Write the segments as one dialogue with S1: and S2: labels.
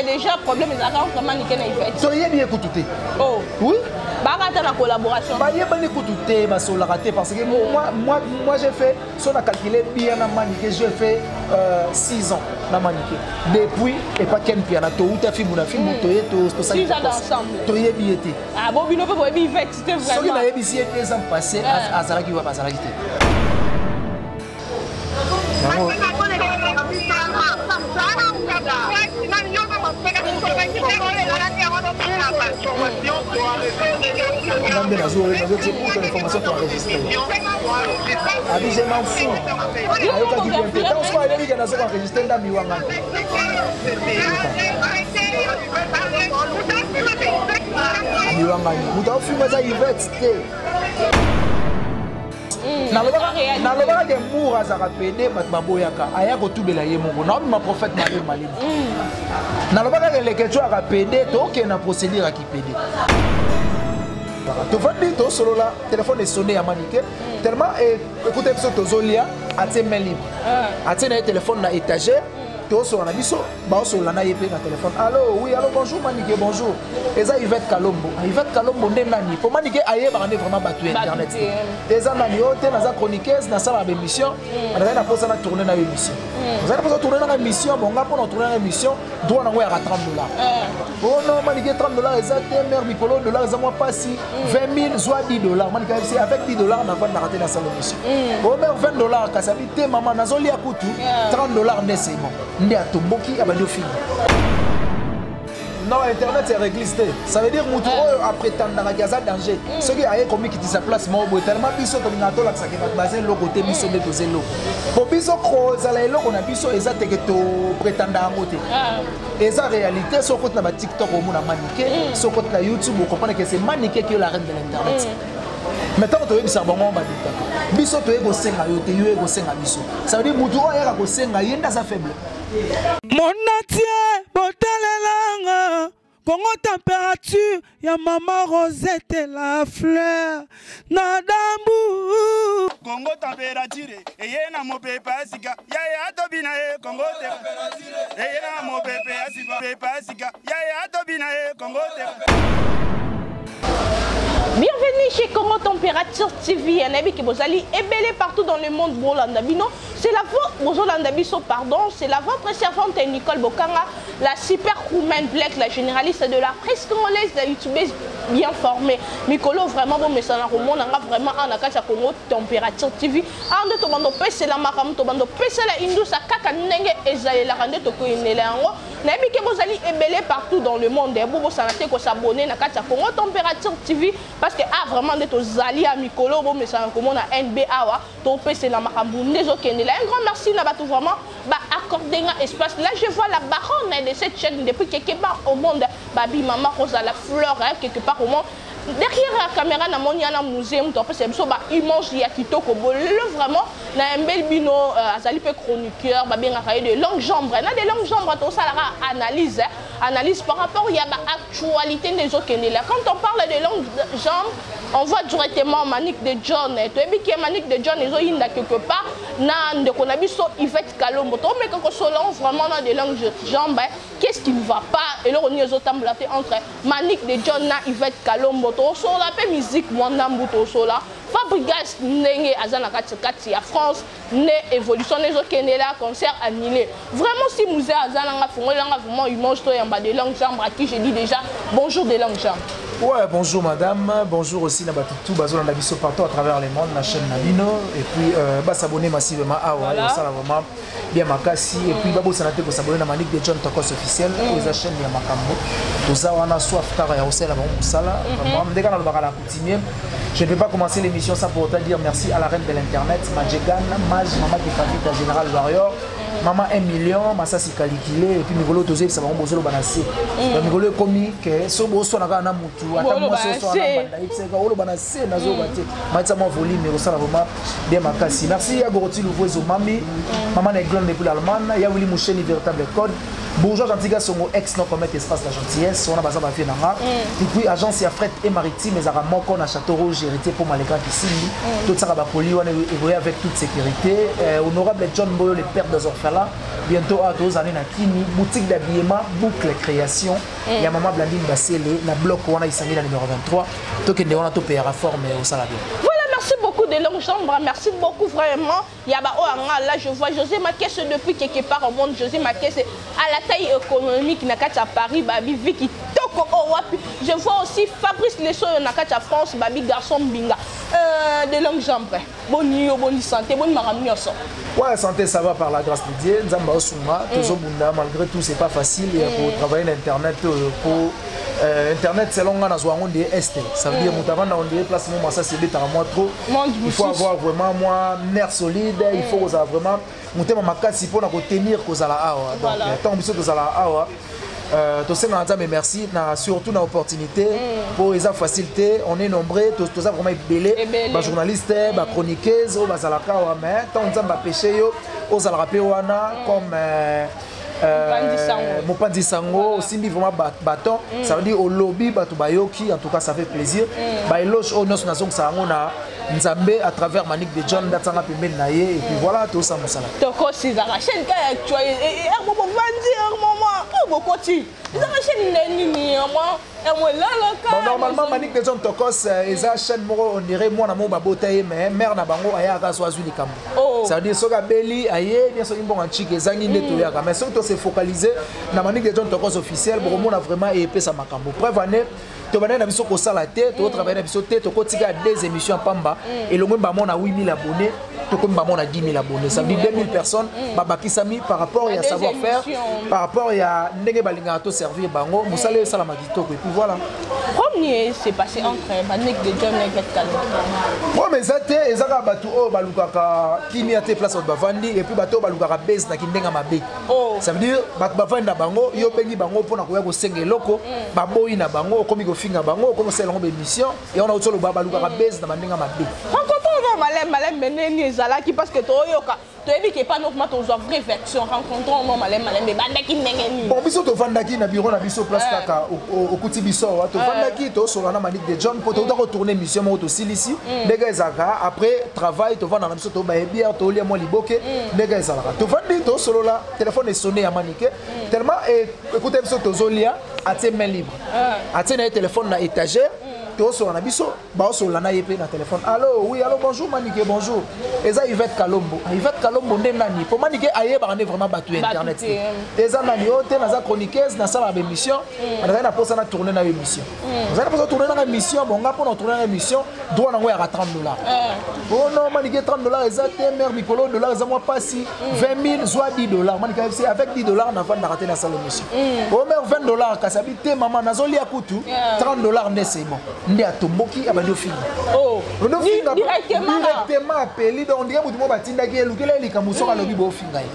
S1: mais déjà problème est entre Manique et Yvette.
S2: Tu as bien écouté.
S1: Oh.
S2: Oui.
S1: Barata la collaboration.
S2: Bah, il y a bien écouté, ma soeur raté parce que moi j'ai fait, si on a calculé bien à Manique, j'ai fait 6 ans à Manique. Depuis, et pas qu'un piano, tu as fait mon film, tu as
S1: 6 ans ensemble.
S2: Tu as bien été.
S1: Ah bon, il ne peut pas Yvette, c'était vraiment.
S2: Ce qui a été 2 ans passés, à Zaraki ou à Zaraki. nalobaka ke mour azaka pede bato baboyaka aya kotubela ye moko naobi ma prophète malema nalobaka ke lekeco aka pede tokende na procédure aki pede tofandi tosolola telefone esonne ya Manique tellement écoute biso tozolia atie main libre atie na ye telefone na étagère tosola na biso baosola na ye mpe na téléphone. Allô, oui, allô, bonjour Manique, bonjour. Eza Yvette Kalombo. Yvette Kalombo nde nani? Pour Manique ayebaka nde vraiment batu internet. Eza nani ote naza chroniqueuse nasala ba émission. Naza na posa na tourner na émission. Naza na posa tourner na émission, bon nga pona tourner na émission, droit nango ya $30. Oh non, Manique $30 eza te mère mikolo $, eza moi pasi 20 000 soit $10. Manique c'est avec $10 na vendre na rater na salle émission. Oh mère $20 kasabi te maman nazoli ya kutu $30 nde c'est bon. Ndi atomboki abandi ofini. Non, internet c'est réglé. Ça veut dire mutu oyo apretendaka kaza danger. Ceux qui aye komi kiti sa place mo bo tellement biso to binato la saki na basé loko te biso de toze loko. Po biso kroza la eloko na biso eza teke to pretenda ngote. Eza réalité soko na ba TikTok o mona Manique, soko na YouTube on comprend que c'est Manique qui est la reine de l'internet. Maintenant tu es bisa bongo ba dita. Biso to ego senga yo te yo ego senga biso. Ça veut dire mutu oyo ya ko senga yenda sa faible.
S3: Monatie botalelanga Congo température ya maman Rosette la fleur Nadambu
S4: Congo température eye na mopepe asika ya tobina e Congo température eye na mopepe asika ya tobina e Congo
S1: Bienvenue chez Congo Température TV. Et partout dans le monde. C'est la c'est la votre servante Nicole Bokanga, la super woman black, la généraliste de la presse congolaise, la youtubeuse bien formée. Nicolo vraiment bon message au monde, on a vraiment en akasa Congo Température TV. En de tobando pese la maram tobando pese la indou sa kaka nenge ezali la rande toko inelango. Nabi ke bozali ebele partout dans le monde. Bobo sanate ko s'abonner na kata Congo Température TV parce que vraiment de tozali à Mikolo bon message comme on a NBA wa to pese la makambu nezo kende la. Un grand merci na batou vraiment ba accorder un espace. Là je vois la baronne de cette chaîne depuis quelque part au monde. Babi maman Rosa la fleur quelque part au monde. Derrière la caméra, na moni na muséum, tu peux c'est ba image ya kitoko le vraiment na un bel bino azali pe chroniqueur ba bien de longues jambes na des longues jambes to ça la analyse par rapport il y a ba actualité des autres là. Quand on parle de longues jambes, on voit directement Manique de John. Tu es bien Manique de John ils ont inda quelque part na de konabiso Yvette Kalombo. To mais quand selon vraiment dans des longues jambes, qu'est-ce qui ne va pas et là on y est autant entre Manique de John na Yvette Kalombo. So la pe musique mwanda mbuto so la Fabrigas nenge azana kati ya France ne évolution les autres là concert annulé. Vraiment si musée azana nga fongola nga vraiment image to yamba de langue chambre à qui je dis déjà bonjour de langue chambre.
S2: Ouais, bonjour madame, bonjour aussi Nabatutu, Bazola Nabiso partout à travers le monde, la chaîne Nabino, et puis s'abonner massivement à ça vraiment bien Makassi, et puis Babo Sanate pour s'abonner à Manique de John Tokos officiel, aux chaînes de Makambo, tout ça on a soif tard et aussi la Moussala, dès qu'on a le baral à coutumier, je ne vais pas commencer l'émission sans pour autant dire merci à la reine de l'internet, Majegan, Maj, maman qui fabrique la Général Warrior. Maman 1 million, ma ça c'est calculé, et puis Migolo Tozé, ça va me poser le banassé. Migolo est comique, so bosso na gana mutu, attends moi so na banda, c'est ka olo banassé na zo bate. Maitsa mo volume, mais ça vraiment bien Makassi. Merci à Goroti Louvozo Mami, maman est glande depuis l'Allemagne, ya Willy Moucheni véritable code. Bourgeois Gentil Songo ex non commettre espace la gentillesse on a besoin de faire et puis agence ya fret et maritime les aramons qu'on a Château Rouge hérité pour Maleka Kissi tout ça va poli on est avec toute sécurité honorable John Boyo les pères des orphelins bientôt à 2 années na Kini boutique d'habillement boucle création il y a maman Blandine Bassele la bloc on a ici la numéro 23 donc on a tout payé à forme au salarié.
S1: Merci beaucoup de longues jambes, merci beaucoup vraiment. Là, je vois José Makesse depuis quelque part au monde. José Makesse à la taille économique à Paris, Babi Vicky Toko Owapi. Je vois aussi Fabrice Lesso à France, Babi Garçon Binga. De longues jambes. Bonne santé, bonne maramioso.
S2: Ouais, santé, ça va par la grâce de Dieu. Nzamba Osuma, malgré tout, c'est pas facile pour travailler l'Internet pour. Internet c'est long on des est ça veut dire mon on des placement moi ça c'est des moi trop il faut avoir vraiment moi nerf solide il faut vraiment monter ma casse pour tenir cause à la awa donc tant que ça la awa tout ça mais merci surtout dans l'opportunité pour les faciliter on est nombreux tout ça vraiment belé ba journaliste ba chroniqueuse au bazalaka mais tant que ça va pêcher yo aux alrapé wana comme Mopandi Sango, aussi vraiment bâton, ça veut dire au lobby, Bato Bayoki, en tout cas ça fait plaisir. Bailoche, au nos nations, ça a Nzambe à travers Manik de John, Datsanga Pimel Naye, et puis voilà, tout ça, Moussala.
S1: Toko, c'est la chaîne qui a actué, et à mon moment, côté.
S2: Normalement, Manik de John Tokos, et chaîne on dirait moi, na mon babotaye, mais mère na bango, aya kasoazu les cambos. Ça veut dire, soga belli, aye, bien sûr, une bonne chic, et zangi nettoyaka. Mais surtout, c'est focalisé dans Manik de John Tokos officiel, pour moi, on a vraiment épais sa macambo. Preuve année, tu vas aller sur la tête, tu vas travailler sur la tête, tu vas des émissions à Pamba, et le monde a 8000 abonnés, tu vas 10 000 abonnés. Ça veut dire 2000 personnes, par rapport à savoir-faire, par rapport à Negebalingato servir Bango, Moussale Salamadito, et puis voilà.
S1: Combien s'est passé entre Manik de John et Ketkalou?
S2: Bon, mais ça, c'est un bateau qui mis à tes places au Bavandi, et puis bateau Balukaka Bez, qui n'est pas ma baie. Ça veut dire, Bavandi Bango, yo payé Bango pour na Senge Loko, Baboy na Bango, comme il finga Bango, comme c'est l'homme émission, et on a aussi le Balukaka Bez, na Mandinga ma baie.
S1: Malem meneni ezalaki parce que toyoka toyebi ke pas normalement to zo vraie version rencontrons non malem mais bandaki ndengeni
S2: bon biso to vandaki na bureau na biso place kaka au kuti biso to vandaki to solana Manik de John pour to retourner mission mo to silisi ndega ezaka après travail to vanda na biso to ba bière to lia mo liboke ndega ezalaka to vandi to solola téléphone est sonné à Maniké tellement écoutez biso to zolia atie main libre atie na téléphone na étagère tu as sur la biso, sur la naïpe na téléphone. Allô, oui, allô, bonjour Maniké, bonjour. Et ça, Yvette Kalombo. Yvette Kalombo, n'est nani. Pour Maniké, aïe, on est vraiment battu internet. Et ça, nani, on est dans la chroniqueuse, dans la émission. On a pas ça tourner dans l'émission. On a pas ça tourner dans l'émission. Bon, on a pas tourner dans l'émission. Doit en avoir à $30. Oh non, Maniké, $30, ça, t'es mère, Mikolo, $, ça, moi, pas si. 20 000, soit $10. Maniké, avec $10, on a pas d'arrêter dans la émission. Oh, mère, $20, Kassabi, t'es maman, Nazoli à Koutou, $30, c'est bon. Ndi atomboki abandi finga directement appelé donc ndiye mutu mo batinda ki elukela elika musoka lobi bo finga ye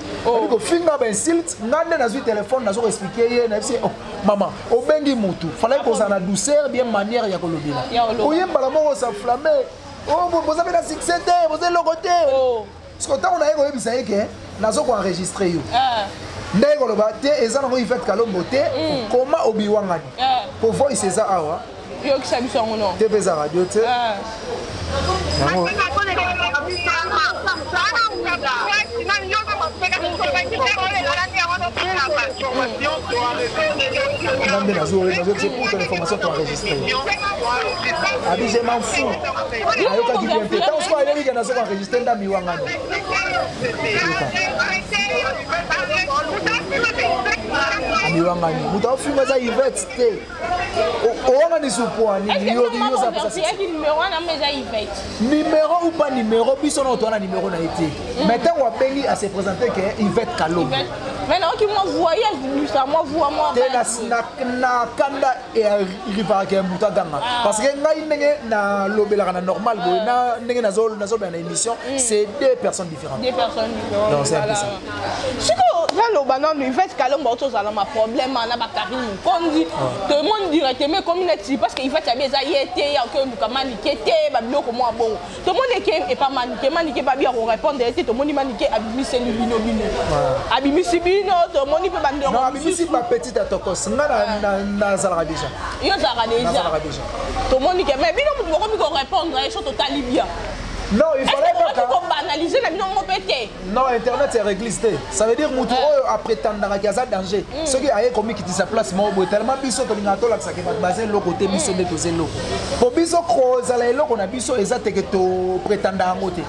S2: ko finga ben silt ngande na zui téléphone na zo expliquer ye na oh maman obengi mutu fallait ko na douceur bien manière ya kolobela oyemba la moko sa flammer oh vous avez la succès vous avez le côté parce que tant on a yebisa yeke na zo ko enregistrer yo ndenge koloba te eza nango Yvette Kalombo te comment obiwangani pour voir c'est awa
S1: yo qui s'habille sur mon nom.
S2: TV za radio te. Je m'en fous. Numéro ou pas numéro, puis son autre numéro n'a été. Maintenant, on a à se présenter que Yvette Kalombo.
S1: Maintenant, qui m'a voyé, ça m'a voix moi.
S2: Na kanda et ripa ke muta ganga parce que na lobela na normal na ndenge na zol na émission c'est deux personnes différentes.
S1: Deux personnes différentes.
S2: Donc c'est un peu ça.
S1: Le banan nous fait Kalombo auto ça ma problème na ba Karim comme dit tout le monde directement comme il parce qu'il fait ça bien ça yété ya que nous maniqué ba biloko moi bon tout le monde est pas maniqué pas bien répondre tout le monde maniqué abimi c'est bino abimi sibi bino to moni pe bandeko
S2: non abimisi ba petite atokos nga na zalaka déjà
S1: yo zalaka déjà to moni ke mais bino mutu boko mi ko répondre à eso totali bien.
S2: Non, il fallait
S1: pas banaliser la bino pété.
S2: Non, internet c'est réglé. Ça veut dire mutu après tandanga qu'il y a danger. Ce qui a commis qui sa place mo tellement biso to lingato la ça qui va baser le côté biso de tozer loko. Pour biso croza la loko na biso ezate que to prétendant ngote.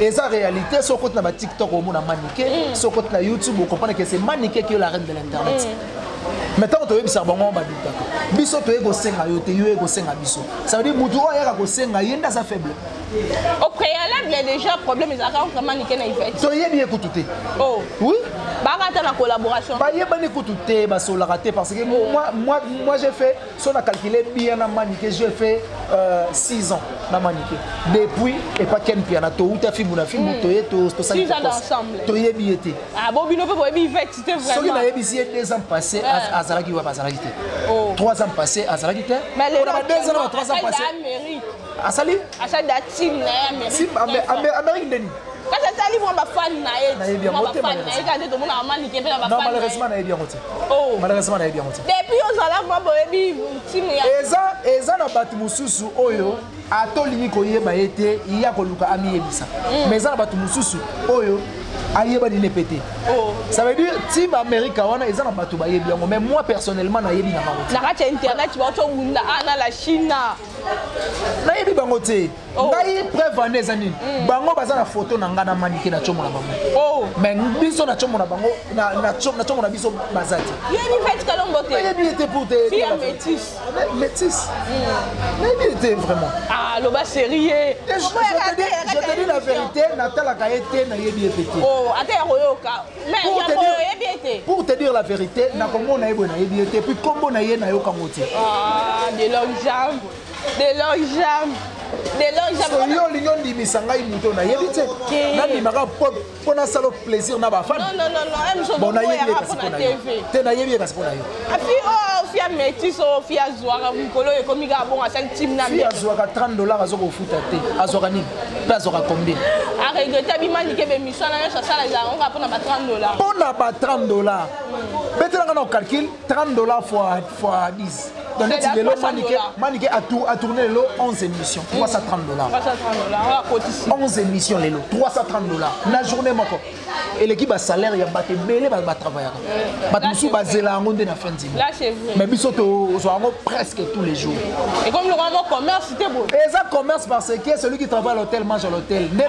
S2: Et ça réalité sur côté na TikTok au monde maniqué, sur côté na YouTube vous comprenez que c'est maniqué qui est la reine de l'internet. Maintenant tu es bisa bango babita. Biso to ego senga yo te yo ego senga biso. Ça veut dire mutu o ya ko senga yenda sa faible.
S1: Au préalable, il y a déjà problème ils ont vraiment niqué na Yvette.
S2: Tu es bien écouté.
S1: Oh.
S2: Oui.
S1: Bah la collaboration.
S2: Bah yé bien écouté bah sur la raté parce que moi j'ai fait si on a calculé bien na maniqué j'ai fait 6 ans na maniqué. Depuis et pas ken piano to ou ta fille mon fille mon toyé to ça.
S1: 6 ans ensemble.
S2: Tu es bien été.
S1: Ah bon bino peut bien Yvette c'était vraiment.
S2: Ce qui n'a ébissé 2 ans passés à Zaraki ou pas Zaraki. 3 ans passés à Zaraki.
S1: Mais les
S2: 2 ans 3 ans passés. À Sali?
S1: À Sali da team na Amérique.
S2: Team Amérique Denis.
S1: Quand ça ali moi ba fan na e. Moi ba fan na e quand tout le monde a maniqué ba fan.
S2: Non malheureusement na bien roté.
S1: Oh.
S2: Malheureusement na bien roté.
S1: Depuis aux ala moi boyebi team ya.
S2: Eza na batu mususu oyo atolingi koyeba ete iya koluka ami yebisa. Mais eza na batu mususu oyo ayeba ni pété.
S1: Oh.
S2: Ça veut dire team Amérique wana eza na batu ba yebi yango mais moi personnellement na yebi na bango.
S1: Na kati internet ba to wunda ana la Chine.
S2: Na yebi bango te. Ngai preuve eza nini? Bango baza na photo na ngana manike na chomo na bango.
S1: Oh.
S2: Mais biso na chomo na bango na chomo na biso bazati.
S1: Yebi fait kalombo te.
S2: Yebi était pour te.
S1: Fille métisse.
S2: Métisse. Yebi était vraiment.
S1: Ah, le bas sérieux.
S2: Je te dis la vérité, Nathalie a été na yebi pété.
S1: Oh, attends royoka. Mais
S2: pour te dire la vérité, na Congo na yebi na yebi été puis Congo na ye na yo kangote.
S1: Ah, de longues jambes. De longues jambes. De longues jambes.
S2: Yo lingon di misanga imuto na yebi te. Na di maka pour na salo plaisir na ba fan.
S1: Non, elle
S2: bon na yebi parce que na TV. Te na yebi parce que na yo.
S1: Afi fia métis fia zoara mukolo e komika bon à 5 team na.
S2: Fia zoara $30 azoko futa te. Azora ni. Pas azora combien?
S1: A regretter bimani ke be mission na ça ça la on va pour na $30.
S2: Pour na ba $30. Maintenant on calcule $30 fois 10. Donc Maniké a tourné le 11 émissions, $330. 11 émissions, les 330 $. La journée, et l'équipe a salaire, il y a battu belé, il va travailler. Battu bazela en de la fin de semaine.
S1: Là c'est vrai.
S2: Mais bisoto presque tous les jours.
S1: Et comme le grand commerce, c'était beau.
S2: Et ça commerce parce que celui qui travaille à l'hôtel mange à l'hôtel. Il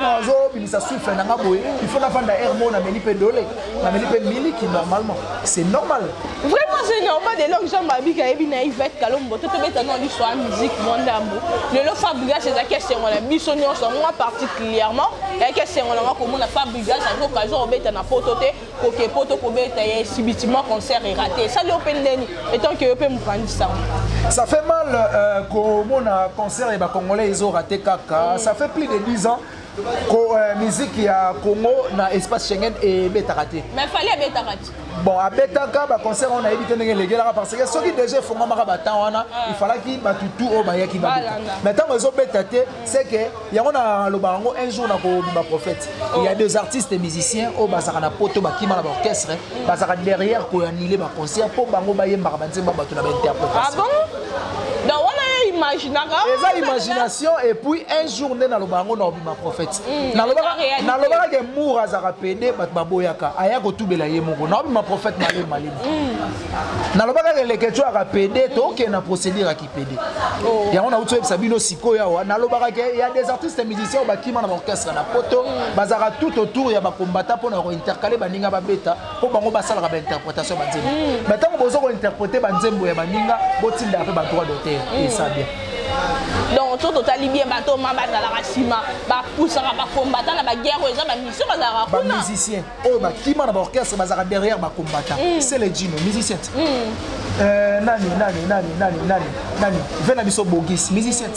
S2: faut la fin d'Hermo, na melipe dolé, na melipe miliki normalement. C'est normal.
S1: Vraiment c'est normal de longues jambes avec Ebina Yvette Kalombo. Tout est dans l'histoire musique mondambo. Le Fabrigas c'est la question on a missionné ensemble moi particulièrement. La question on a comment la Fabrigas à l'occasion on bête na photo té que photo ko bête subitement concert est raté. Ça le open deni et tant que peut me prendre ça.
S2: Ça fait mal comment un concert et ba congolais ils ont raté kaka. Ça fait plus de 10 ans. Musique ya Congo na espace Schengen et beta raté.
S1: Mais fallait beta raté.
S2: Bon à beta ka ba concert on a évité de les gars parce que ceux qui déjà font mama bata wana il fallait qu'ils ba tout au ba yaki ba. Maintenant ils ont beta c'est que il y a on a le bango un jour na ko ba prophète. Il y a deux artistes et musiciens au bazaka na poto ba kima na orchestre bazaka derrière ko annuler ba concert pour bango ba yemba ba nzemba ba tout na interprétation.
S1: Ah bon? Donc on a
S2: imagination et puis un jour dans le bango na ma prophète. Na lo ba ke moura za rapede bat baboyaka aya ko tubela ye moko na ma prophète malé. Na lo ba ke le kecho rapede to ke na procédure ki pede. Ya on a uto sabino siko ya na lo ba ke il y a des artistes et musiciens ba kima na orchestre na poto bazara tout autour ya ba combattant pour na intercaler baninga ba beta pour bango ba sala ba interprétation ba nzembo. Maintenant bozo ko interpréter ba nzembo ya baninga botinda pe ba droit d'auteur et ça bien.
S1: Donc tout total bien bateau ma bata la rasima ba poussera ba combattant na ba guerre eza ba mission bazara
S2: kuna ba musicien oh ba kima na ba orchestre bazara derrière ba combattant c'est les djino musiciens nani nani vena biso bogis musicien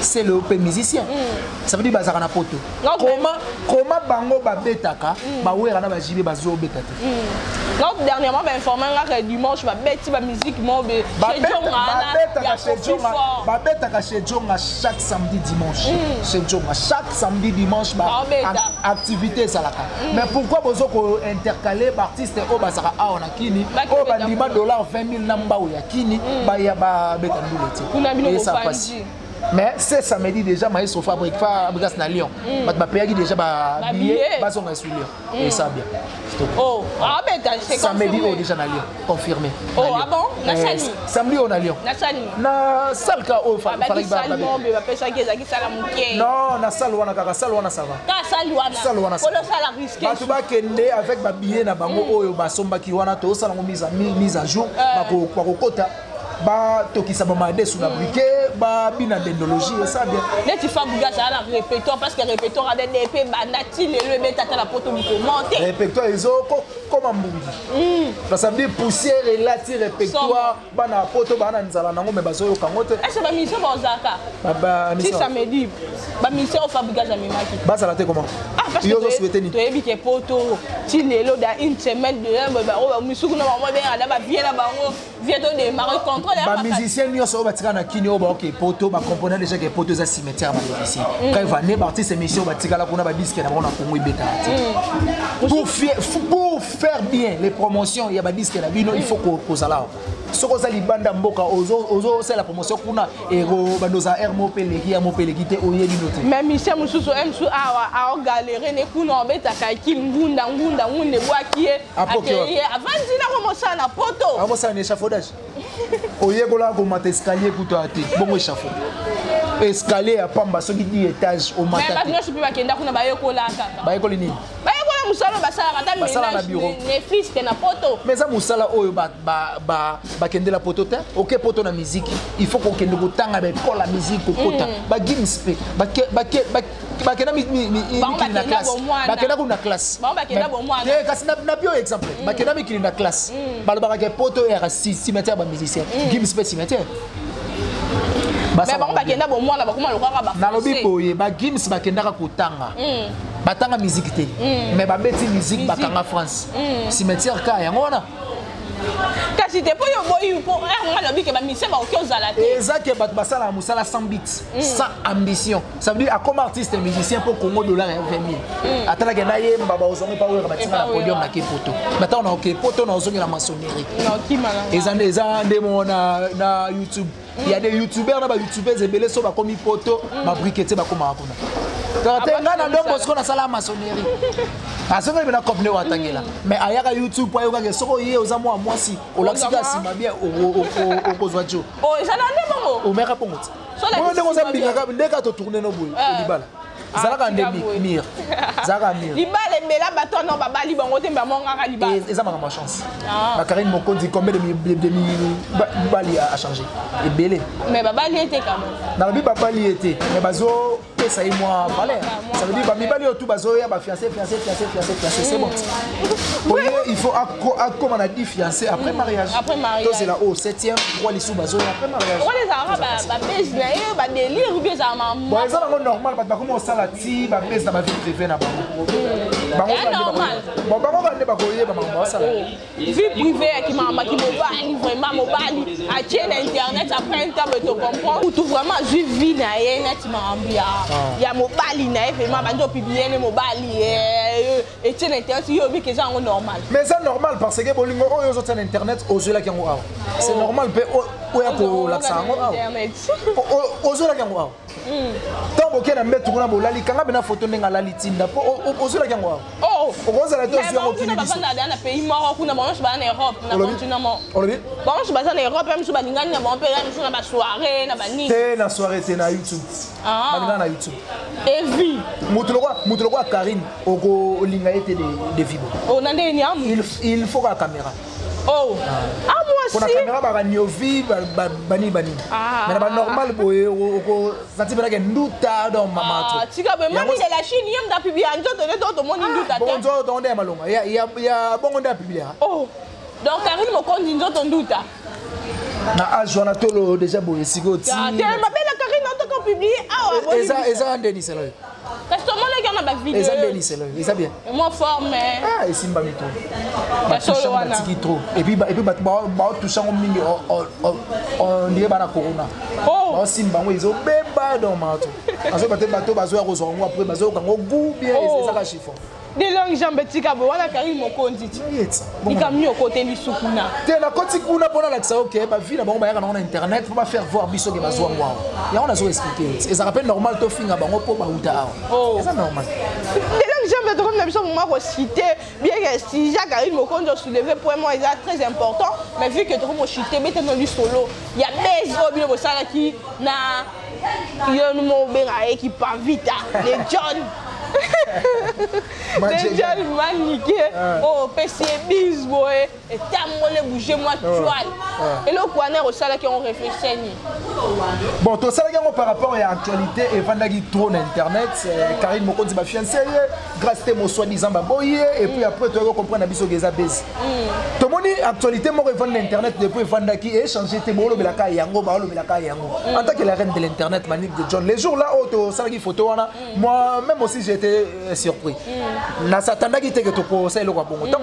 S2: c'est le open musicien ça veut dire bazaka na poto comment bango babetaka bawera na bajibe bazo betata
S1: donc dernièrement ba informer nga dimanche ba beti ba musique mo be chez Jonga
S2: babetaka chez Jonga chaque samedi dimanche chez Jonga chaque samedi dimanche ba activité salaka mais pourquoi bozo ko intercaler ba artiste o bazaka a on akini o ba ndima dollar 20 000 namba o yakini ba ya ba beta nduleti et ça passe. Mais c'est samedi déjà, maïs au fabrique na Lyon. Ma payagi déjà billet, bas on sur Lyon. Et ça bien.
S1: Oh, ah ben c'est
S2: samedi on déjà na Lyon, confirmé.
S1: Oh ah bon, na Sali.
S2: Samedi on a Lyon.
S1: Na Sali.
S2: Na Salka au
S1: fabrique ba. Non,
S2: na Salwana kaka Salwana ça va.
S1: Ka Salwana.
S2: Salwana.
S1: Pour le salaire risqué.
S2: Ba tu ba kende avec ba billet na bango oyo ba somba ki wana to sala mise à jour ba ko kota. Ba tokisa ba made sous la briquet ba bina dendologie et ça bien
S1: les tu fais bouga ça la répétition parce que répétition a des épées banati le mettre la poto commenter
S2: répétition ils ont comme mbungi ça veut dire poussière et là ti répétitoire bana poto bana nzala nango mais bazo kangote
S1: est-ce ba mission bozaka
S2: ba
S1: si samedi ba mission au fabrique jamais maki
S2: ba ça la te comment
S1: ah parce que tu es bien poto ti lelo dans une semaine de ba o misuku na ba bien ala ba bien la bango vient de démarrer contre
S2: ba musicien nyonso batika na kini o ba OK poto ba componer déjà que poto za cimetière ba ici quand va né partir ces missions batika la kuna ba disque na bona Congo ibeta pour faire bien les promotions il y a ba disque na bino il faut que ça là soko za libanda mboka ozo c'est la promotion kuna ero bandoza hermo peleki amo peleki te oye dinote
S1: mais monsieur mususu emsu a galérer ne kuna obeta ka ki ngunda ngunde bwaki akeye avandi na promotion na poto
S2: amo ça un échafaudage oye gola ko mata escalier kuto ate bongo échafaud escalier ya pamba soki di étage au matin
S1: mais ba nyoso bakenda kuna bayekola kaka
S2: bayekoli nini
S1: musala basala ata ménage ne fils que na poto
S2: mais ça musala oyo ba kende la poto te OK poto na musique il faut qu'on kende ko tanga ba école la musique ko kota ba gimspe ba kenda na classe ba kenda ko na classe
S1: ba kenda bo mwana
S2: eh kasi na bio exemple ba kenda mi na classe ba ba ke poto era cimetière ba musicien gimspe cimetière
S1: mais ba kenda bo mwana ba kuma lokaka ba
S2: na lobi boye ba gims ba kenda ko tanga batanga musique te mais ba beti musique bakanga France cimetière ka yango wana
S1: kasi te po yo boyi po nga lobi ke ba mise ba oki ozala te
S2: ezake bat basala musala sans beat sans ambition ça veut dire à comme artiste musicien pour Congo dollar 20 000 atala ke na yemba ba ozongi pa wera batinga na podium na ke poto maintenant on a OK poto na ozongi la maçonnerie
S1: non ki malanga
S2: ezande mo na YouTube il y a des youtubeurs na ba youtubeurs ebele so ba komi poto ba briqueté ba koma kuna nga na ndongo siko na sala maçonnerie asonga bena kopne watangela mais ayaka YouTube po ayoka ke soko ye oza mwa mwasi olakisika sima bien o kozwa jo
S1: oh ça na ndemo
S2: o meka pongote mo ndeko za mbinga ndeka to tourner no boy libala zalaka ndemique mire zalaka mire
S1: libala mbela bato non babali bango te mba monga libala
S2: eza ma chance ba Karine Mokonzi combien de bali a changé et belé
S1: mais babali était quand même
S2: na bi babali était mais bazo ça y moi valeur ça veut dire ba mibali tout bazo ya ba fiancé c'est bon il faut comme on a dit fiancé après mariage c'est là au 7e roi les sous bazo après mariage
S1: on les arabes ba business ba délire ou bien ça maman
S2: bon ça normal pas comment ça la ti ba business na ba vie privée na bango
S1: normal
S2: bon bango ba ne ba koyer ba maman ça
S1: vie privée qui maman qui mobile vraiment mobile à tient internet après un temps de comprendre tout vraiment vie na net mambia ya mobali na vraiment bando publier les mobali et tient internet yo bi que ça normal
S2: mais ça normal parce que bolingo oyo zo tient internet ozo la kango aw c'est normal pe oya ko la sango aw ozo la kango aw tant boké na mbetu kuna bolali kanga bena photo ndenga la litinda po ozo la kango aw
S1: oh
S2: ozo la to si yango
S1: kini biso na pays moko kuna bango ba na Europe na continent
S2: olobi
S1: bango ba na Europe même so ba lingani na bon pe na ba soirée na ba ni
S2: te na soirée te na YouTube ba na YouTube
S1: et vie
S2: mutuloko a Karine oko linga ete de vibo
S1: on a des niam
S2: il faut la caméra
S1: oh moi
S2: pour la caméra ba nyovi bani mais ba normal boye oko senti bena ke nduta do mama to
S1: tika be mami de la Chine yem da publier ndoto to moni nduta
S2: bon ndoto to ndé malonga ya bongo nda publier
S1: oh donc Karine Mokonzi ndoto nduta
S2: Na âge wana tolo déjà boye sigoti.
S1: Ah, tu m'appelles la Karine en tant qu'on publie. Ah ouais.
S2: Eza andeni c'est là.
S1: Customer le gars na ba vidéo.
S2: Eza andeni c'est là. Eza bien.
S1: Moi formé.
S2: Ah, et simba mito.
S1: Ba solo wana.
S2: Trop. Et puis ba toucher en mingi on dirait ba na corona.
S1: Oh.
S2: Ba simba ngo izo beba dans mato. Azo bato bazo ya rozo ngo après bazo kango goût bien eza ka chiffon.
S1: Des longues jambes tika bo wana Karine mokondi. Il ka mieux côté li sukuna.
S2: Te na koti kuna pona la ça OK ba vie na bango ba yaka na internet pour pas faire voir biso ke bazo ngwa. Ya on a zo expliquer. Et ça rappelle normal to finga bango po ba uta.
S1: Oh.
S2: C'est normal.
S1: J'aime trop la mission moi citer bien que si Jacques Karine Mokondi soulevé pour moi c'est très important mais vu que trop mo citer mais dans du solo il y a des bien pour ça qui na yo mo benga équipe pas vite les John les John maniqué oh PC bis boy et tamole bouger moi toile et le coiner au sala qui on réfléchit
S2: bon tout ça par rapport à l'actualité et vendagi trop sur internet Karine Mokondi ba fiancé grâce à mon soi-disant baboye et puis après tu vas comprendre biso geza base to moni actualité mo revendre internet depuis vendaki et changer te bolo belaka yango ba lo belaka yango en tant que la reine de l'internet Manique de John les jours là auto ça qui photo wana moi même aussi j'étais surpris na satandaki te que to ko ça le ko bongo tant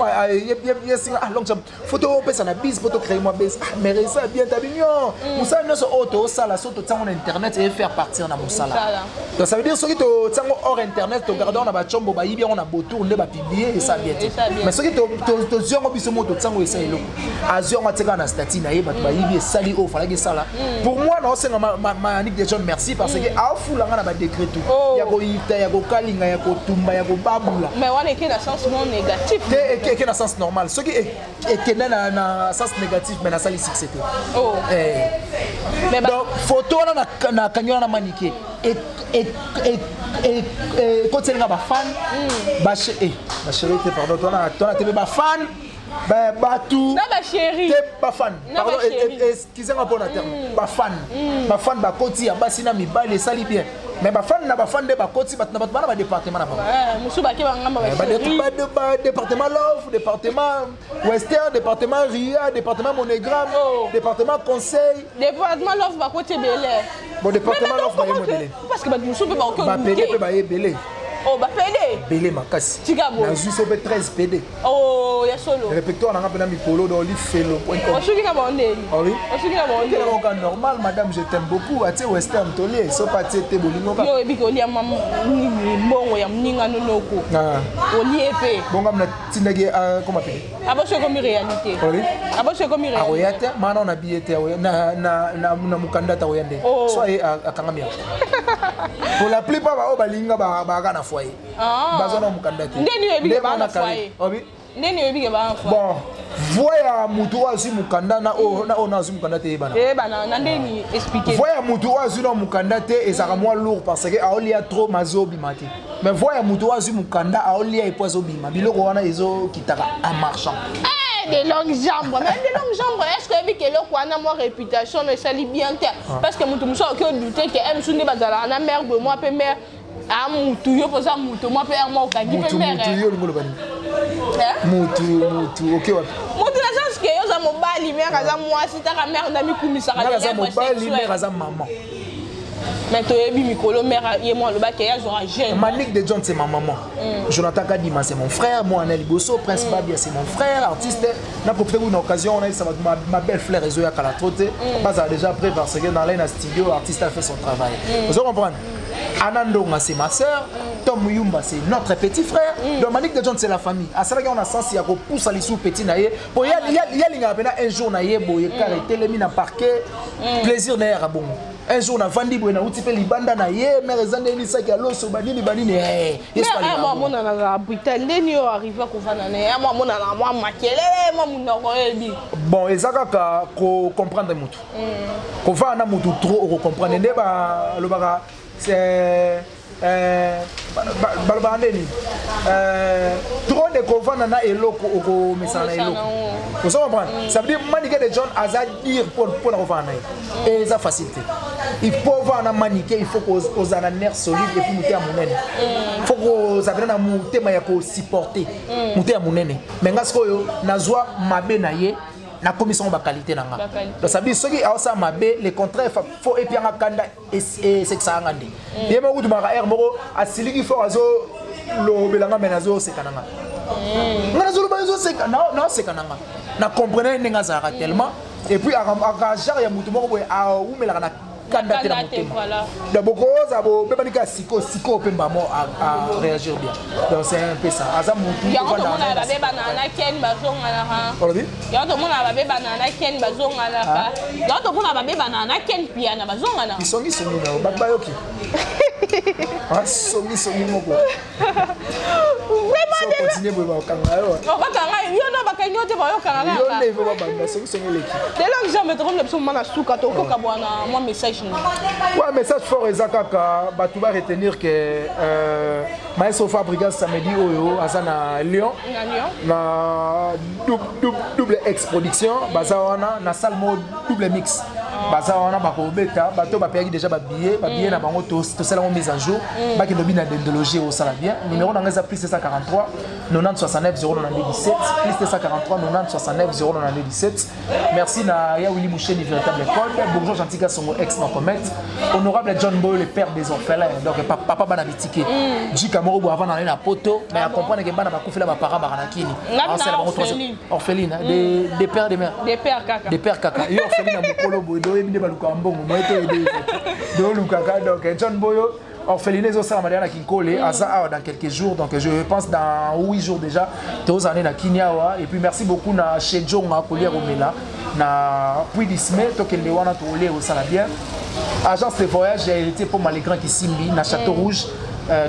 S2: yes ah long photo pesa na base photo créer moi base mais ça bien tabignon musa no so auto ça la soto tsango na internet et faire partir na musala donc ça veut dire soki to tsango hors internet to garder na ba chombo ba yibi on a beau tour nde ba publier et ça bien mais soki to ziongo biso moto tsango esa eloko aziongo atseka na statut na yeba ba yibi sali o fala ke sala pour moi non c'est Manique de John merci parce que a fulanga na ba décret tout ya ko ita ya ko kalinga ya ko tumba ya ko babula
S1: mais on est que dans sens non négatif
S2: que dans sens normal ce qui est que na sens négatif mais na sali succès
S1: oh
S2: mais donc photo na kanyola na Manique et quand c'est ba fan ba chérie pardon toi tebe ba fan ba tout
S1: na ba chérie
S2: te ba fan pardon excusez-moi pour la terme ba fan ba koti ya basi na mibale sali bien mais ba fan de ba koti ba na ba département na ba
S1: musu ba ke ba ngamba ba chérie
S2: ba département Love département Western département Ria département Monogram département Conseil
S1: département Love ba koti belé
S2: bon département Love ba yemobelé
S1: parce que ba musu pe ba ko
S2: ba PD pe ba yebelé
S1: oh ba PD
S2: belé makasi
S1: Tigabo
S2: na juste 13 PD
S1: oh ya solo
S2: répertoire na ngapena mikolo do li felo point com
S1: osuki ka bondeli
S2: oui
S1: osuki ka bondeli
S2: donc normal madame je t'aime beaucoup atie Western tolier so pas tie te bolingo ka
S1: yo ebiki olia mama mbongo ya mninga nonoko olie pe
S2: bonga mna tindaki comment appeler
S1: aboso comme réalité
S2: oui
S1: aboso comme réalité
S2: aroyate mana on a billet na mukandata oyande soit akangamia pour la plupart ba balinga ba kana foyer bazana mukandata
S1: ndeni ebiki ba na foyer ndeni ebiki ba na foyer
S2: bon voya mutu azu mukanda na ona azu mukanda te bana
S1: bana na ndeni expliquer
S2: voya mutu azu na mukanda te ezaka moi lourd parce que aolia trop mazobi mate mais voya mutu azu mukanda aolia epozo bima biloko wana ezo kitaka en marchand
S1: des longues jambes même des longues jambes est-ce que ebiki eloko wana moi réputation mais ça li bien te parce que mutu muso ko douter que em sunde bazala na mère de moi pe mère a mutu yo poza mutu moi pe moi okangi pe mère
S2: mutu yo ngolo bani mutu OK wa
S1: mutu na chance que yo za mobali mère aza moi si ta mère na mi kumisa ka
S2: za mobali mère aza maman
S1: mais to ebi mikolo mère ye moi le bac ya genre jeune
S2: Manique de John c'est ma maman Jonathan Kadima c'est mon frère moi Anel Bosso Prince Babia c'est mon frère artiste n'a profité d'une occasion on a eu ça ma belle frère Ezoya Kalatrote pas déjà prêt parce que dans l'un studio artiste a fait son travail vous comprenez Anandonga c'est ma sœur Tom Yumba c'est notre petit frère donc Manique de John c'est la famille à ça on a sens il y a pousse à l'issue petit naie pour y a un jour naie boye carré télémi na parquet plaisir d'air bon un jour na vandi boye na uti pe libanda na ye mère ezande ni saki aloso banini yeso
S1: ali moi mona na Britain ndeni yo arriver ko vana na moi mona na moi makelele moi mona ko ebi
S2: bon ezaka ka ko comprendre mutu ko vana mutu trop ko comprendre ndeba lobaka c'est balbandeni trop de kovana na eloko oko mesana eloko vous comprenez ça veut dire Manique de John aza dire pour la kovana et ça facilité il faut voir na Manique il faut qu'on a un nerf solide et puis monter à monene il faut qu'on ça na monter ma ya ko supporter monter à monene mais ngasko yo nazwa mabe na ye na commission ba qualité na nga donc ça dit soki ça mabe le contraire faut et puis nga kanda et c'est que ça ngandi yema kutu maka air moko asiliki faut azo lo belanga menazo c'est kananga ngana zo lo bazo c'est non c'est kananga na comprendre ninga za tellement et puis à genre ya mutu moko boy a umela na kanda tena motema d'abord ça bo bebanika siko pemba mo à réagir bien donc c'est un peu ça aza mutu
S1: ya to mona ba beba na ken bazonga la ha ya to mona ba beba na ken bazonga la ba ya to mona ba beba na ken pia na bazonga na
S2: isongi songi na ba yoki ah songi moko
S1: vraiment
S2: de continuer bo ba kanga yo
S1: yo no ba kanyo te ba yo kanga
S2: yo ne bo ba banda songi leki
S1: de longue jamais trop le pso mana suka to ko ka bwana moi message.
S2: Ouais, message fort et Zakaka, bah tu vas retenir que Maestro Fabregas samedi oyo azana Lyon, na double ex production, bazawana na salmo double mix. Bazawana bako beta, bato ba payaki déjà ba billet na bango to cela mise à jour, ba ki lobi na dendologie au sala bien. Numéro na ngeza plus 743 90 69 097 plus 743 90 69 097. Merci na ya Willy Moucheni véritable code. Bonjour Gentil son ex na commettre. Honorable John Boy le père des orphelins. Donc papa bana bitike. Jika moro bo avant d'aller na poto, mais à comprendre que bana ba kufela ba parents ba nakini. Orpheline des pères des mères.
S1: Des pères kaka.
S2: Des pères kaka. Yo orpheline na mokolo boy do ebinde ba lukambongo mo eto ede. Do lukaka donc John Boyo orphelinés au Salamada na Kinkole Aza dans quelques jours, donc je pense dans 8 jours déjà tous années na Kinyawa. Et puis merci beaucoup na chez Jonga Kolia Romela na puis disme tokende wana to ole au Salabien agence de voyage j'ai été pour Malégrand qui simbi na Château Rouge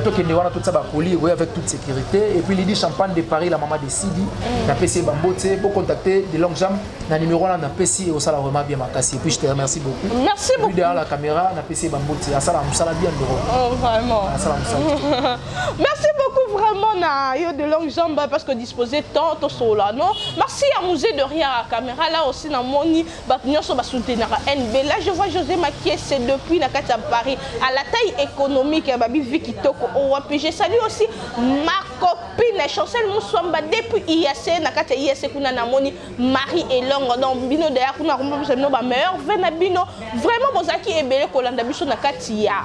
S2: tokende wana tout ça ba colis avec toute sécurité. Et puis Lydie Champagne de Paris la maman de Sidi na PC Bambote pour contacter de longues jambes na numéro là na PC au Sala vraiment bien makasi. Et puis je te remercie beaucoup.
S1: Merci beaucoup.
S2: Derrière la caméra na PC Bambote à Sala Musala bien de
S1: oh vraiment merci beaucoup vraiment na yo de longues jambes parce que disposer tant au sol là non merci à musée de rien à caméra là aussi na moni ba nyonso ba soutenir NB là je vois José Makié c'est depuis na kati Paris à la taille économique ba bi Kitoko au je salue aussi ma copine Chancel Moussamba depuis IAC na kati IAC kuna na moni Marie et Longo donc bino derrière kuna ko ba meilleur vena bino vraiment bozaki ebele kolanda biso na kati ya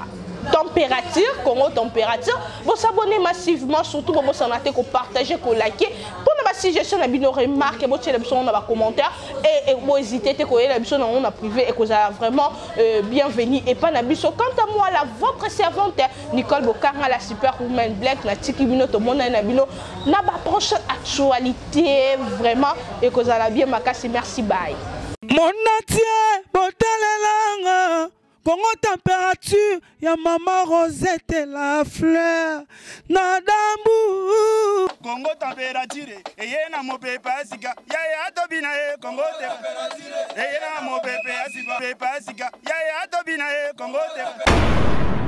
S1: température, Congo température. Vous s'abonnez massivement, surtout pour vous en ko partager, ko liker. Pour ma suggestion, na bino remarque, vous tirez besoin dans commentaire et vous hésitez ko la besoin on a privé et que vous avez vraiment bienvenue et pas na biso. Quant à moi, la votre servante Nicole Bokanga, la superwoman black, la tiki bino to mona na bino na ba prochaine actualité vraiment et que vous avez bien makasi. Merci bye.
S3: Mon natie botalelanga Congo température, ya maman Rosette la fleur, Nadambu.
S4: Congo température, et na mo pepe asika, ya tobina Congo température, et na mo pepe asika, ya tobina Congo température.